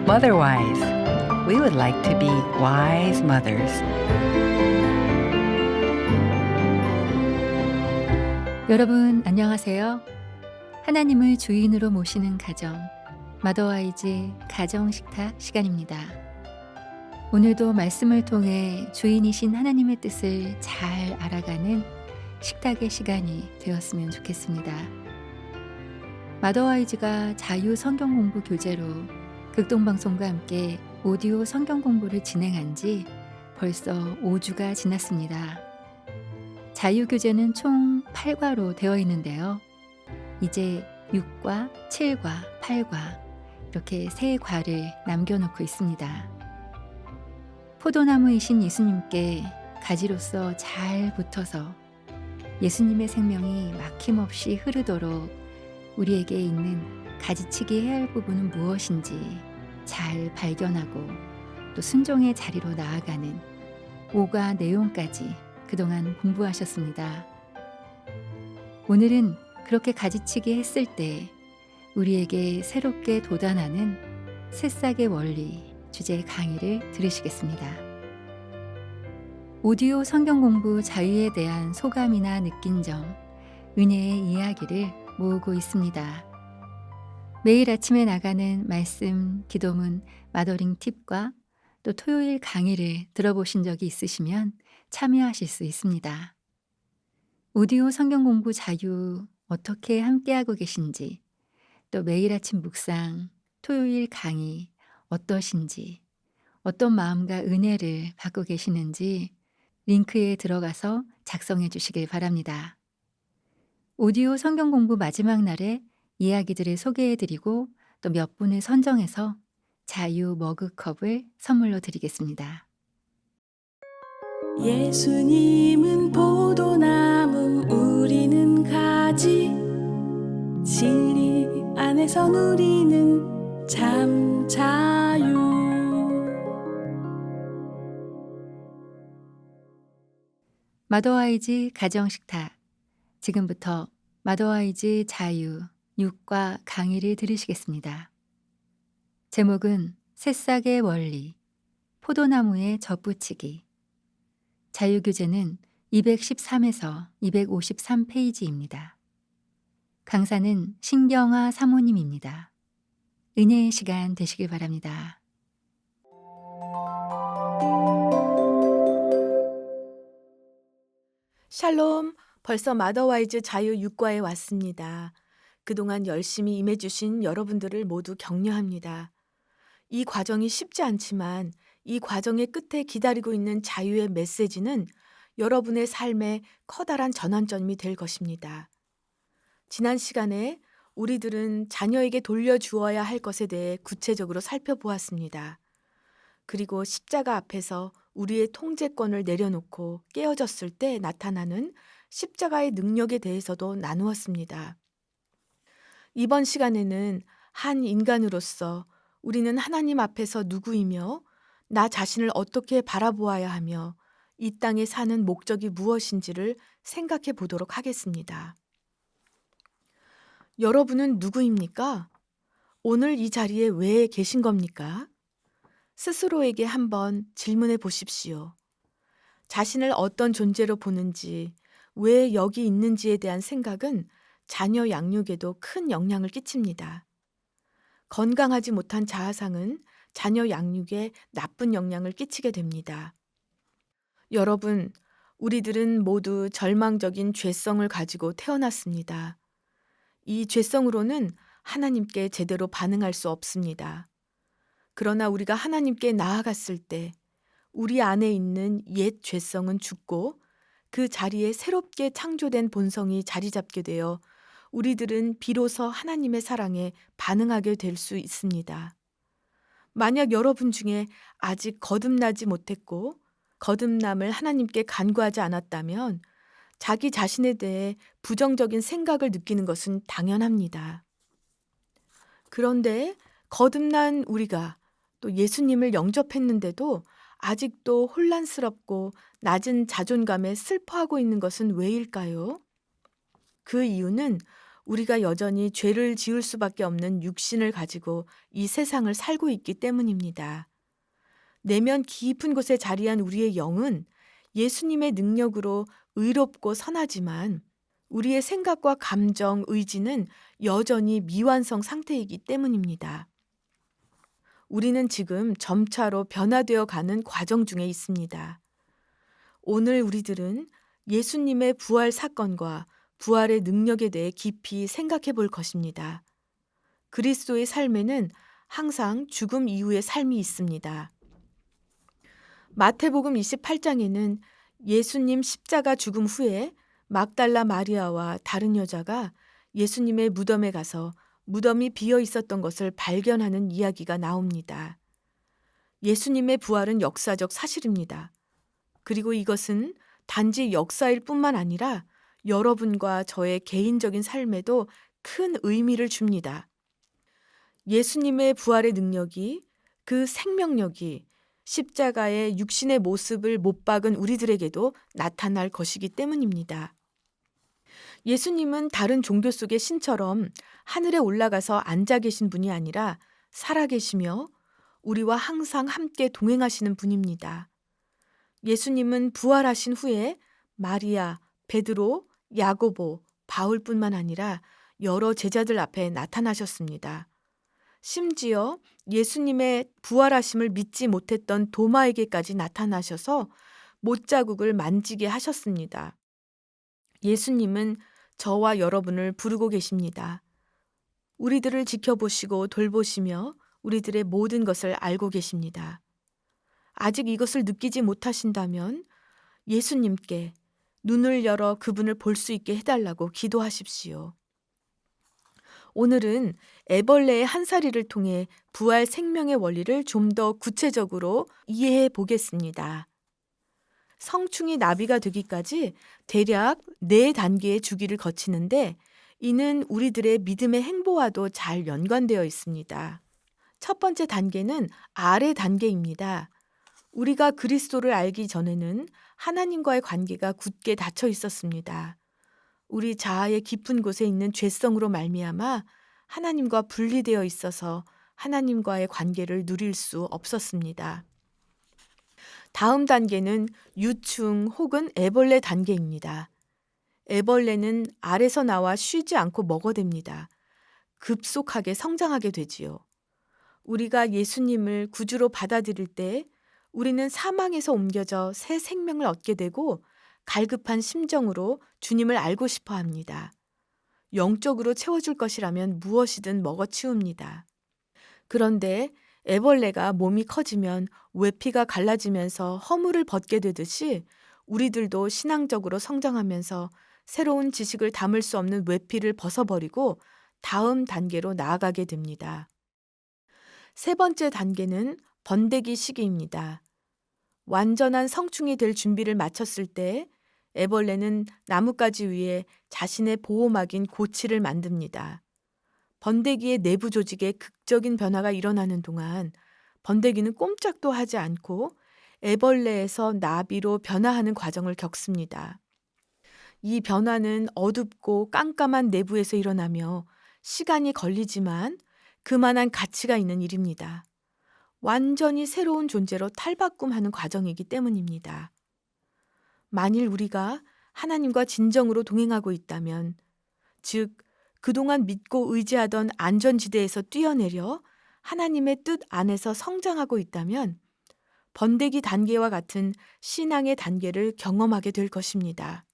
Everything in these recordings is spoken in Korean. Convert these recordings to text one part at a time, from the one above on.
Motherwise, we would like to be wise mothers. 여러분 안녕하세요. 하나님을 주인으로 모시는 가정, 마더와이즈 가정식탁 시간입니다. 오늘도 말씀을 통해 주인이신 하나님의 뜻을 잘 알아가는 식탁의 시간이 되었으면 좋겠습니다. 마더와이즈가 자유 성경 공부 교재로 극동방송과 함께 오디오 성경 공부를 진행한 지 벌써 5주가 지났습니다. 자유교재는 총 8과로 되어 있는데요. 이제 6과, 7과, 8과 이렇게 3과를 남겨놓고 있습니다. 포도나무이신 예수님께 가지로서 잘 붙어서 예수님의 생명이 막힘없이 흐르도록 우리에게 있는 가지치기 해야 할 부분은 무엇인지 잘 발견하고 또 순종의 자리로 나아가는 5과 내용까지 그동안 공부하셨습니다. 오늘은 그렇게 가지치기 했을 때 우리에게 새롭게 돋아나는 새싹의 원리 주제 강의를 들으시겠습니다. 오디오 성경 공부 자유에 대한 소감이나 느낀 점, 은혜의 이야기를 모으고 있습니다. 매일 아침에 나가는 말씀, 기도문, 마더링 팁과 또 토요일 강의를 들어보신 적이 있으시면 참여하실 수 있습니다. 오디오 성경 공부 자유 어떻게 함께하고 계신지, 또 매일 아침 묵상, 토요일 강의 어떠신지, 어떤 마음과 은혜를 받고 계시는지 링크에 들어가서 작성해 주시길 바랍니다. 오디오 성경 공부 마지막 날에 이야기들을 소개해 드리고 또 몇 분을 선정해서 자유 머그컵을 선물로 드리겠습니다. 예수님은 포도나무 우리는 가지 진리 안에서 누리는 참 자유. 마더와이즈 가정식탁, 지금부터 마더와이즈 자유 6과 강의를 들으시겠습니다. 제목은 새싹의 원리, 포도나무의 젖붙이기. 자유교재는 213에서 253페이지입니다. 강사는 신경아 사모님입니다. 은혜의 시간 되시길 바랍니다. 샬롬, 벌써 마더와이즈 자유 6과에 왔습니다. 그동안 열심히 임해주신 여러분들을 모두 격려합니다. 이 과정이 쉽지 않지만 이 과정의 끝에 기다리고 있는 자유의 메시지는 여러분의 삶에 커다란 전환점이 될 것입니다. 지난 시간에 우리들은 자녀에게 돌려주어야 할 것에 대해 구체적으로 살펴보았습니다. 그리고 십자가 앞에서 우리의 통제권을 내려놓고 깨어졌을 때 나타나는 십자가의 능력에 대해서도 나누었습니다. 이번 시간에는 한 인간으로서 우리는 하나님 앞에서 누구이며 나 자신을 어떻게 바라보아야 하며 이 땅에 사는 목적이 무엇인지를 생각해 보도록 하겠습니다. 여러분은 누구입니까? 오늘 이 자리에 왜 계신 겁니까? 스스로에게 한번 질문해 보십시오. 자신을 어떤 존재로 보는지, 왜 여기 있는지에 대한 생각은 자녀 양육에도 큰 영향을 끼칩니다. 건강하지 못한 자아상은 자녀 양육에 나쁜 영향을 끼치게 됩니다. 여러분, 우리들은 모두 절망적인 죄성을 가지고 태어났습니다. 이 죄성으로는 하나님께 제대로 반응할 수 없습니다. 그러나 우리가 하나님께 나아갔을 때 우리 안에 있는 옛 죄성은 죽고 그 자리에 새롭게 창조된 본성이 자리 잡게 되어 우리들은 비로소 하나님의 사랑에 반응하게 될 수 있습니다. 만약 여러분 중에 아직 거듭나지 못했고 거듭남을 하나님께 간구하지 않았다면 자기 자신에 대해 부정적인 생각을 느끼는 것은 당연합니다. 그런데 거듭난 우리가 또 예수님을 영접했는데도 아직도 혼란스럽고 낮은 자존감에 슬퍼하고 있는 것은 왜일까요? 그 이유는 우리가 여전히 죄를 지을 수밖에 없는 육신을 가지고 이 세상을 살고 있기 때문입니다. 내면 깊은 곳에 자리한 우리의 영은 예수님의 능력으로 의롭고 선하지만 우리의 생각과 감정, 의지는 여전히 미완성 상태이기 때문입니다. 우리는 지금 점차로 변화되어 가는 과정 중에 있습니다. 오늘 우리들은 예수님의 부활 사건과 부활의 능력에 대해 깊이 생각해 볼 것입니다. 그리스도의 삶에는 항상 죽음 이후의 삶이 있습니다. 마태복음 28장에는 예수님 십자가 죽음 후에 막달라 마리아와 다른 여자가 예수님의 무덤에 가서 무덤이 비어 있었던 것을 발견하는 이야기가 나옵니다. 예수님의 부활은 역사적 사실입니다. 그리고 이것은 단지 역사일 뿐만 아니라 여러분과 저의 개인적인 삶에도 큰 의미를 줍니다. 예수님의 부활의 능력이, 그 생명력이 십자가의 육신의 모습을 못 박은 우리들에게도 나타날 것이기 때문입니다. 예수님은 다른 종교 속의 신처럼 하늘에 올라가서 앉아 계신 분이 아니라 살아계시며 우리와 항상 함께 동행하시는 분입니다. 예수님은 부활하신 후에 마리아, 베드로, 야고보, 바울뿐만 아니라 여러 제자들 앞에 나타나셨습니다. 심지어 예수님의 부활하심을 믿지 못했던 도마에게까지 나타나셔서 못자국을 만지게 하셨습니다. 예수님은 저와 여러분을 부르고 계십니다. 우리들을 지켜보시고 돌보시며 우리들의 모든 것을 알고 계십니다. 아직 이것을 느끼지 못하신다면 예수님께 눈을 열어 그분을 볼 수 있게 해달라고 기도하십시오. 오늘은 애벌레의 한사리를 통해 부활 생명의 원리를 좀 더 구체적으로 이해해 보겠습니다. 성충이 나비가 되기까지 대략 4단계의 주기를 거치는데 이는 우리들의 믿음의 행보와도 잘 연관되어 있습니다. 첫 번째 단계는 아래 단계입니다. 우리가 그리스도를 알기 전에는 하나님과의 관계가 굳게 닫혀 있었습니다. 우리 자아의 깊은 곳에 있는 죄성으로 말미암아 하나님과 분리되어 있어서 하나님과의 관계를 누릴 수 없었습니다. 다음 단계는 유충 혹은 애벌레 단계입니다. 애벌레는 알에서 나와 쉬지 않고 먹어댑니다. 급속하게 성장하게 되지요. 우리가 예수님을 구주로 받아들일 때 우리는 사망에서 옮겨져 새 생명을 얻게 되고 갈급한 심정으로 주님을 알고 싶어 합니다. 영적으로 채워줄 것이라면 무엇이든 먹어치웁니다. 그런데 애벌레가 몸이 커지면 외피가 갈라지면서 허물을 벗게 되듯이 우리들도 신앙적으로 성장하면서 새로운 지식을 담을 수 없는 외피를 벗어버리고 다음 단계로 나아가게 됩니다. 세 번째 단계는 번데기 시기입니다. 완전한 성충이 될 준비를 마쳤을 때 애벌레는 나뭇가지 위에 자신의 보호막인 고치를 만듭니다. 번데기의 내부 조직에 극적인 변화가 일어나는 동안 번데기는 꼼짝도 하지 않고 애벌레에서 나비로 변화하는 과정을 겪습니다. 이 변화는 어둡고 깜깜한 내부에서 일어나며 시간이 걸리지만 그만한 가치가 있는 일입니다. 완전히 새로운 존재로 탈바꿈하는 과정이기 때문입니다. 만일 우리가 하나님과 진정으로 동행하고 있다면, 즉 그동안 믿고 의지하던 안전지대에서 뛰어내려 하나님의 뜻 안에서 성장하고 있다면 번데기 단계와 같은 신앙의 단계를 경험하게 될 것입니다.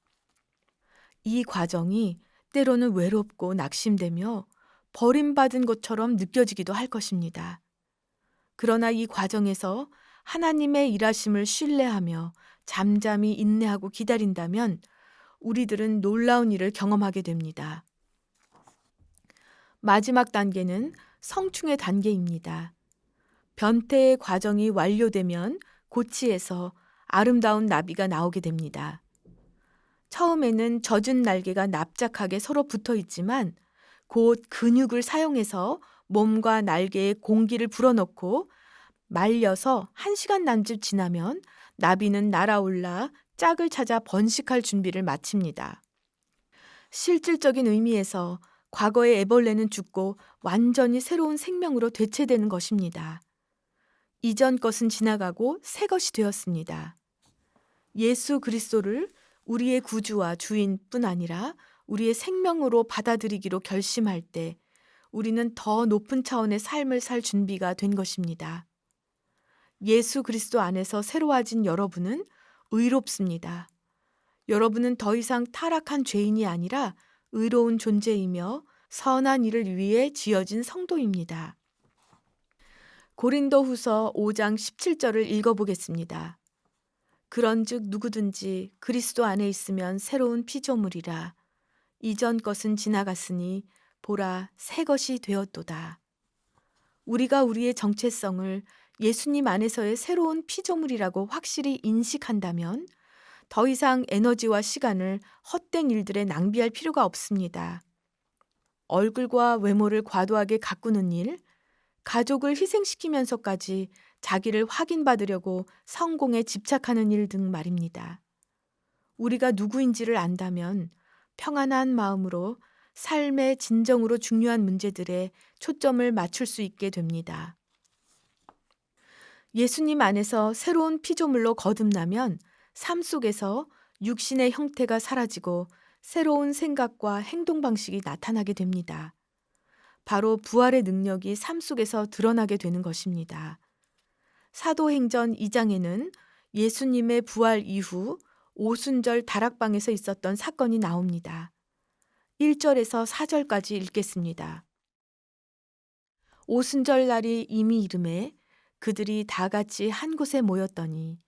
이 과정이 때로는 외롭고 낙심되며 버림받은 것처럼 느껴지기도 할 것입니다. 그러나 이 과정에서 하나님의 일하심을 신뢰하며 잠잠히 인내하고 기다린다면 우리들은 놀라운 일을 경험하게 됩니다. 마지막 단계는 성충의 단계입니다. 변태의 과정이 완료되면 고치에서 아름다운 나비가 나오게 됩니다. 처음에는 젖은 날개가 납작하게 서로 붙어 있지만 곧 근육을 사용해서 몸과 날개에 공기를 불어넣고 말려서 1시간 남짓 지나면 나비는 날아올라 짝을 찾아 번식할 준비를 마칩니다. 실질적인 의미에서 과거의 애벌레는 죽고 완전히 새로운 생명으로 되체되는 것입니다. 이전 것은 지나가고 새 것이 되었습니다. 예수 그리스도를 우리의 구주와 주인뿐 아니라 우리의 생명으로 받아들이기로 결심할 때 우리는 더 높은 차원의 삶을 살 준비가 된 것입니다. 예수 그리스도 안에서 새로워진 여러분은 의롭습니다. 여러분은 더 이상 타락한 죄인이 아니라 의로운 존재이며 선한 일을 위해 지어진 성도입니다. 고린도후서 5장 17절을 읽어보겠습니다. 그런즉 누구든지 그리스도 안에 있으면 새로운 피조물이라. 이전 것은 지나갔으니 보라 새 것이 되었도다. 우리가 우리의 정체성을 예수님 안에서의 새로운 피조물이라고 확실히 인식한다면 더 이상 에너지와 시간을 헛된 일들에 낭비할 필요가 없습니다. 얼굴과 외모를 과도하게 가꾸는 일, 가족을 희생시키면서까지 자기를 확인받으려고 성공에 집착하는 일 등 말입니다. 우리가 누구인지를 안다면 평안한 마음으로 삶의 진정으로 중요한 문제들에 초점을 맞출 수 있게 됩니다. 예수님 안에서 새로운 피조물로 거듭나면 삶 속에서 육신의 형태가 사라지고 새로운 생각과 행동 방식이 나타나게 됩니다. 바로 부활의 능력이 삶 속에서 드러나게 되는 것입니다. 사도행전 2장에는 예수님의 부활 이후 오순절 다락방에서 있었던 사건이 나옵니다. 1절에서 4절까지 읽겠습니다. 오순절 날이 이미 이르매 그들이 다 같이 한 곳에 모였더니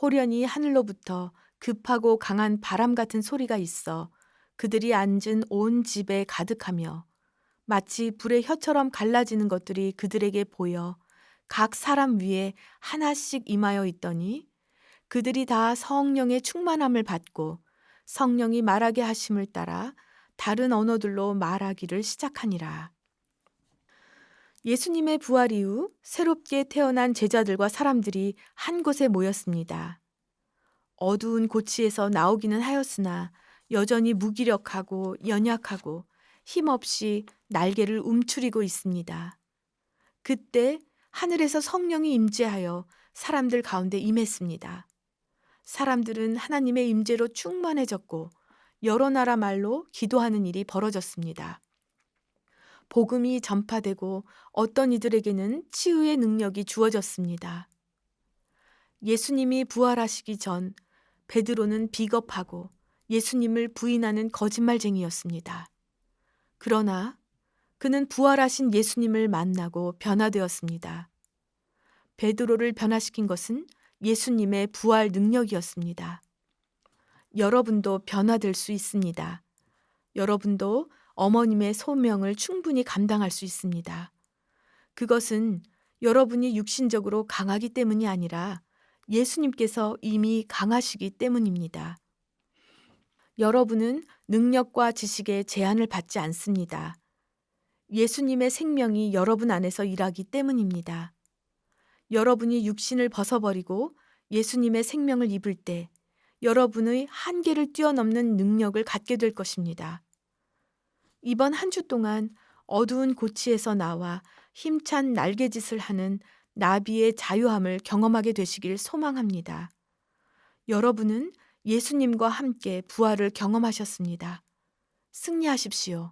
호련히 하늘로부터 급하고 강한 바람 같은 소리가 있어 그들이 앉은 온 집에 가득하며 마치 불의 혀처럼 갈라지는 것들이 그들에게 보여 각 사람 위에 하나씩 임하여 있더니 그들이 다 성령의 충만함을 받고 성령이 말하게 하심을 따라 다른 언어들로 말하기를 시작하니라. 예수님의 부활 이후 새롭게 태어난 제자들과 사람들이 한 곳에 모였습니다. 어두운 고치에서 나오기는 하였으나 여전히 무기력하고 연약하고 힘없이 날개를 움츠리고 있습니다. 그때 하늘에서 성령이 임재하여 사람들 가운데 임했습니다. 사람들은 하나님의 임재로 충만해졌고 여러 나라 말로 기도하는 일이 벌어졌습니다. 복음이 전파되고 어떤 이들에게는 치유의 능력이 주어졌습니다. 예수님이 부활하시기 전 베드로는 비겁하고 예수님을 부인하는 거짓말쟁이였습니다. 그러나 그는 부활하신 예수님을 만나고 변화되었습니다. 베드로를 변화시킨 것은 예수님의 부활 능력이었습니다. 여러분도 변화될 수 있습니다. 여러분도 어머님의 소명을 충분히 감당할 수 있습니다. 그것은 여러분이 육신적으로 강하기 때문이 아니라 예수님께서 이미 강하시기 때문입니다. 여러분은 능력과 지식에 제한을 받지 않습니다. 예수님의 생명이 여러분 안에서 일하기 때문입니다. 여러분이 육신을 벗어버리고 예수님의 생명을 입을 때 여러분의 한계를 뛰어넘는 능력을 갖게 될 것입니다. 이번 한 주 동안 어두운 고치에서 나와 힘찬 날개짓을 하는 나비의 자유함을 경험하게 되시길 소망합니다. 여러분은 예수님과 함께 부활을 경험하셨습니다. 승리하십시오.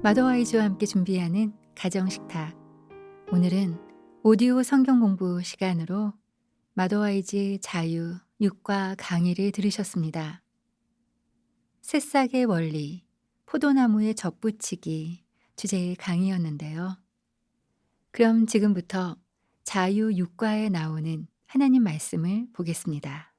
마더와이즈와 함께 준비하는 가정식탁. 오늘은 오디오 성경 공부 시간으로 마더와이즈 자유 6과 강의를 들으셨습니다. 새싹의 원리, 포도나무의 접붙이기 주제의 강의였는데요. 그럼 지금부터 자유 6과에 나오는 하나님 말씀을 보겠습니다.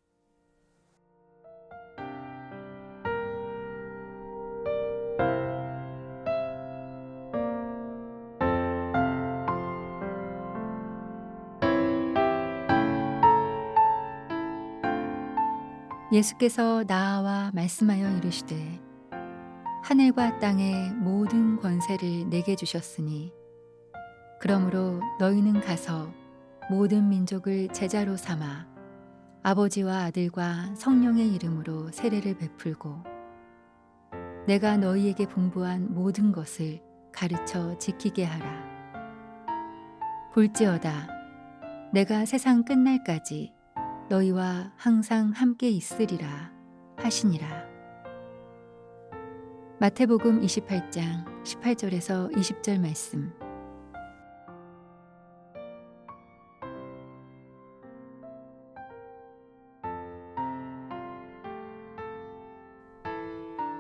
예수께서 나와 말씀하여 이르시되 하늘과 땅의 모든 권세를 내게 주셨으니 그러므로 너희는 가서 모든 민족을 제자로 삼아 아버지와 아들과 성령의 이름으로 세례를 베풀고 내가 너희에게 분부한 모든 것을 가르쳐 지키게 하라. 볼지어다 내가 세상 끝날까지 너희와 항상 함께 있으리라 하시니라. 마태복음 28장 18절에서 20절 말씀.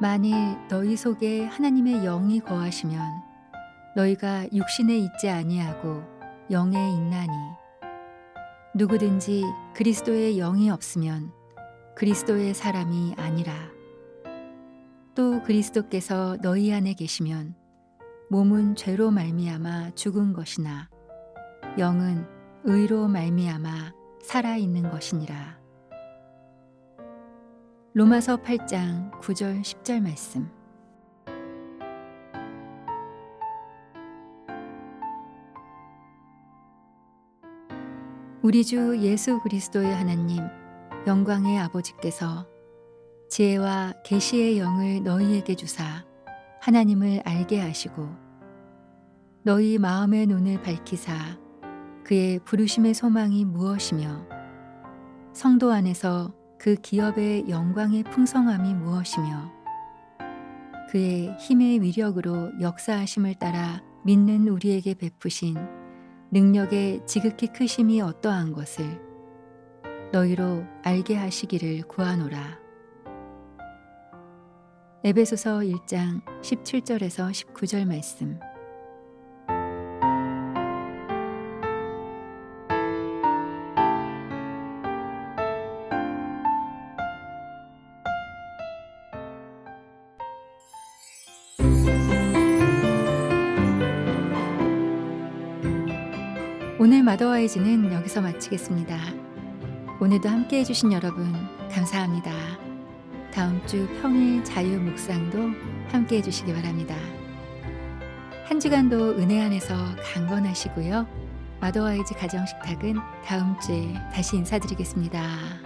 만일 너희 속에 하나님의 영이 거하시면 너희가 육신에 있지 아니하고 영에 있나니 누구든지 그리스도의 영이 없으면 그리스도의 사람이 아니라. 또 그리스도께서 너희 안에 계시면 몸은 죄로 말미암아 죽은 것이나 영은 의로 말미암아 살아 있는 것이니라. 로마서 8장 9절 10절 말씀. 우리 주 예수 그리스도의 하나님 영광의 아버지께서 지혜와 계시의 영을 너희에게 주사 하나님을 알게 하시고 너희 마음의 눈을 밝히사 그의 부르심의 소망이 무엇이며 성도 안에서 그 기업의 영광의 풍성함이 무엇이며 그의 힘의 위력으로 역사하심을 따라 믿는 우리에게 베푸신 능력의 지극히 크심이 어떠한 것을 너희로 알게 하시기를 구하노라. 에베소서 1장 17절에서 19절 말씀. 오늘 마더와이즈는 여기서 마치겠습니다. 오늘도 함께 해주신 여러분 감사합니다. 다음 주 평일 자유 묵상도 함께 해주시기 바랍니다. 한 주간도 은혜 안에서 강건하시고요. 마더와이즈 가정식탁은 다음 주에 다시 인사드리겠습니다.